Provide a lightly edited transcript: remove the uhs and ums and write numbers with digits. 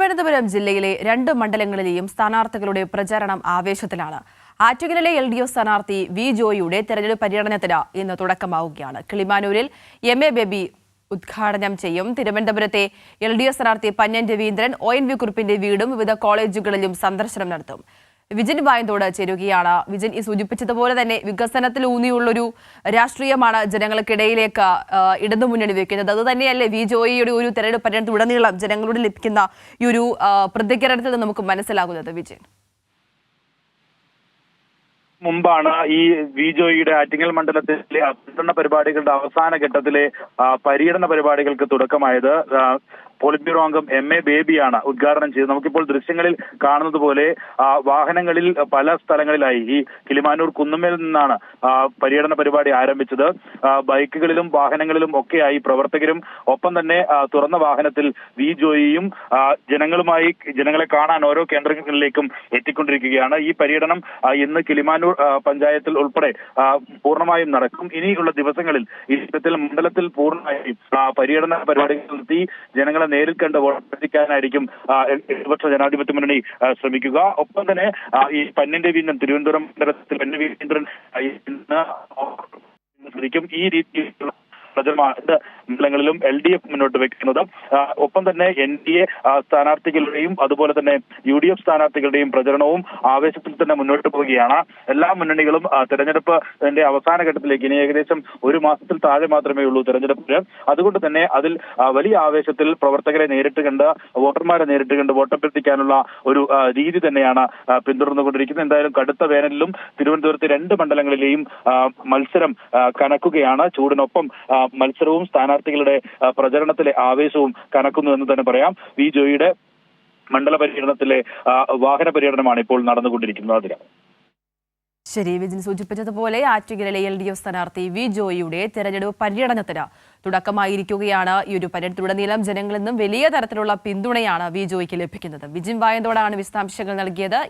തിരുവനന്തപുരം ജില്ലയിലെ 2 മണ്ഡലങ്ങളിലെയും സ്ഥാനാർത്ഥികളുടെ പ്രചാരണം ആവേശത്തിലാണ്. ആറ്റിങ്ങലിലെ LDF സ്ഥാനാർത്ഥി വി ജോയിയുടെ തെരഞ്ഞെടുപ്പ് പര്യടനത്തിന് ഇന്ന് തുടക്കമാവുകയാണ്. കിളിമാനൂരിൽ MA ബേബി ഉദ്ഘാടനം ചെയ്യും. തിരുവനന്തപുരത്തെ LDF സ്ഥാനാർത്ഥി പന്ന്യൻ രവീന്ദ്രൻ ONV കുറുപ്പിന്റെ വീടും വിവിധ കോളേജുകളിലും സന്ദർശനം നടത്തും. വിജിൻ വായന്തോട് ചേരുകയാണ്. വിജിൻ, ഈ സൂചിപ്പിച്ചതുപോലെ തന്നെ വികസനത്തിൽ ഊന്നിയുള്ളൊരു രാഷ്ട്രീയമാണ് ജനങ്ങൾക്കിടയിലേക്ക് ഇടതുമുന്നണി വെക്കുന്നത്. അത് തന്നെയല്ലേ വി ജോയിയുടെ ഒരു തെരഞ്ഞെടുപ്പ് പര്യടനത്തിലുടനീളം ജനങ്ങളോട് ലഭിക്കുന്ന ഈ ഒരു പ്രതികരണത്തിൽ നിന്ന് നമുക്ക് മനസ്സിലാകുന്നത്? വിജിൻ, മുമ്പാണ് ഈ വി ജോയിയുടെ ആറ്റിങ്ങൽ മണ്ഡലത്തിലെ പര്യടന പരിപാടികളുടെ അവസാന ഘട്ടത്തിലെ പര്യടന പരിപാടികൾക്ക് തുടക്കമായത്. പോളിറ്റ് ബ്യൂറോ അംഗം MA ബേബിയാണ് ഉദ്ഘാടനം ചെയ്തത്. നമുക്കിപ്പോൾ ദൃശ്യങ്ങളിൽ കാണുന്നത് പോലെ വാഹനങ്ങളിൽ പല സ്ഥലങ്ങളിലായി ഈ കിളിമാനൂർ കുന്നുമേൽ നിന്നാണ് പര്യടന പരിപാടി ആരംഭിച്ചത്. ബൈക്കുകളിലും വാഹനങ്ങളിലും ഒക്കെയായി പ്രവർത്തകരും ഒപ്പം തന്നെ തുറന്ന വാഹനത്തിൽ വി ജോയിയും ജനങ്ങളെ കാണാൻ ഓരോ കേന്ദ്രങ്ങളിലേക്കും എത്തിക്കൊണ്ടിരിക്കുകയാണ്. ഈ പര്യടനം ഇന്ന് കിളിമാനൂർ പഞ്ചായത്തിൽ ഉൾപ്പെടെ പൂർണ്ണമായും നടക്കും. ഇനിയുള്ള ദിവസങ്ങളിൽ ഇത്തരത്തിൽ മണ്ഡലത്തിൽ പൂർണ്ണമായും പര്യടന പരിപാടികൾ നടത്തി ജനങ്ങളെ നേരിൽ കണ്ട് വോട്ടഭ്യർത്ഥിക്കാനായിരിക്കും ഇടതുപക്ഷ ജനാധിപത്യ മുന്നണി ശ്രമിക്കുക. ഒപ്പം തന്നെ ഈ പന്ന്യൻ രവീന്ദ്രൻ തിരുവനന്തപുരം മണ്ഡലത്തിൽ പന്ന്യൻ രവീന്ദ്രൻ ശ്രമിക്കും. ഈ രീതിയിലുള്ള പ്രചരണമാണ് മണ്ഡലങ്ങളിലും LDF മുന്നോട്ട് വെക്കുന്നത്. ഒപ്പം തന്നെ NDA സ്ഥാനാർത്ഥികളുടെയും അതുപോലെ തന്നെ UDF സ്ഥാനാർത്ഥികളുടെയും പ്രചരണവും ആവേശത്തിൽ തന്നെ മുന്നോട്ട് പോവുകയാണ്. എല്ലാ മുന്നണികളും തെരഞ്ഞെടുപ്പിന്റെ അവസാന ഘട്ടത്തിലേക്ക് ഇനി ഏകദേശം ഒരു മാസത്തിൽ താഴെ മാത്രമേ ഉള്ളൂ തെരഞ്ഞെടുപ്പിന്. അതുകൊണ്ട് തന്നെ അതിൽ വലിയ ആവേശത്തിൽ പ്രവർത്തകരെ നേരിട്ട് കണ്ട് വോട്ടർമാരെ നേരിട്ട് കണ്ട് വോട്ടഭ്യർത്ഥിക്കാനുള്ള ഒരു രീതി തന്നെയാണ് പിന്തുടർന്നുകൊണ്ടിരിക്കുന്നത്. എന്തായാലും കടുത്ത വേനലിലും തിരുവനന്തപുരത്തെ 2 മണ്ഡലങ്ങളിലെയും മത്സരം കനക്കുകയാണ്. ചൂടിനൊപ്പം മത്സരവും സ്ഥാനാർത്ഥികളുടെ പ്രചരണത്തിലെ ആവേശവും കനക്കുന്നു എന്ന് തന്നെ പറയാം. വി ജോയിയുടെ മണ്ഡല പര്യടനത്തിലെ വാഹന പര്യടനമാണ് ഇപ്പോൾ നടന്നുകൊണ്ടിരിക്കുന്നത്. അതിന് ശരി, വിജിൻ സൂചിപ്പിച്ചതുപോലെ ആറ്റിങ്ങലിലെ LDF സ്ഥാനാർത്ഥി വി ജോയിയുടെ തെരഞ്ഞെടുപ്പ് പര്യടനത്തിന് തുടക്കമായിരിക്കുകയാണ്. ഈ ഒരു പര്യടനത്തിലുടനീളം ജനങ്ങളിൽ നിന്നും വലിയ തരത്തിലുള്ള പിന്തുണയാണ് വി ജോയിക്ക് ലഭിക്കുന്നത്. വിജിൻ വായന്തോടാണ് വിശദാംശങ്ങൾ നൽകിയത്.